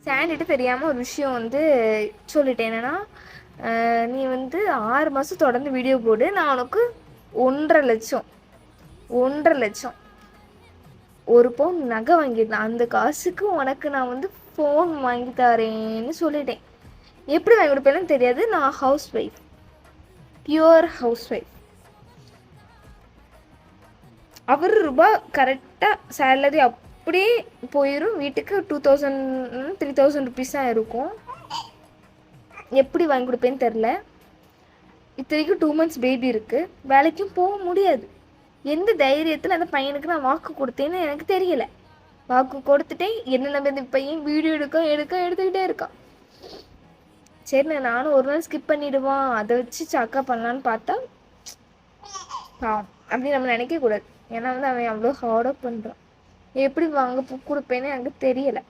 சாண்டிட்டு தெரியாமல் ஒரு விஷயம் வந்து சொல்லிட்டேன். என்னென்னா, நீ வந்து 6 மாதம் தொடர்ந்து வீடியோ போடு, நான் உனக்கு 1,50,000 1,50,000 ஒரு பவுன் நகை வாங்கிடலாம், அந்த காசுக்கு உனக்கு நான் வந்து ஃபோன் வாங்கி தரேன்னு சொல்லிட்டேன். எப்படி வாங்கி கொடுப்பேன்னு தெரியாது. நான் house wife, pure house wife. அவர் ரூபா கரெக்டாக சேலரி அப்படியே போயிடும் வீட்டுக்கு. 2,000 3,000 ருபீஸ் தான் இருக்கும். எப்படி வாங்கி கொடுப்பேன்னு தெரில. இத்தனைக்கும் 2 months பேபி இருக்குது, வேலைக்கும் போக முடியாது. எந்த தைரியத்தில் அந்த பையனுக்கு நான் வாக்கு கொடுத்தேன்னு எனக்கு தெரியல. வாக்கு கொடுத்துட்டேன். என்ன நம்பி இந்த பையன் வீடியோ எடுத்துக்கிட்டே இருக்கான். சரி, நானும் ஒரு நாள் ஸ்கிப் பண்ணிவிடுவான், அதை வச்சு சாக்கா பண்ணலான்னு பார்த்தா பாவம் அப்படி நம்ம நினைக்கக்கூடாது. ஏன்னா வந்து அவன் அவ்வளோ ஹார்டாக பண்ணுறான். எப்படி வாங்க கொடுப்பேன்னு எனக்கு தெரியலை.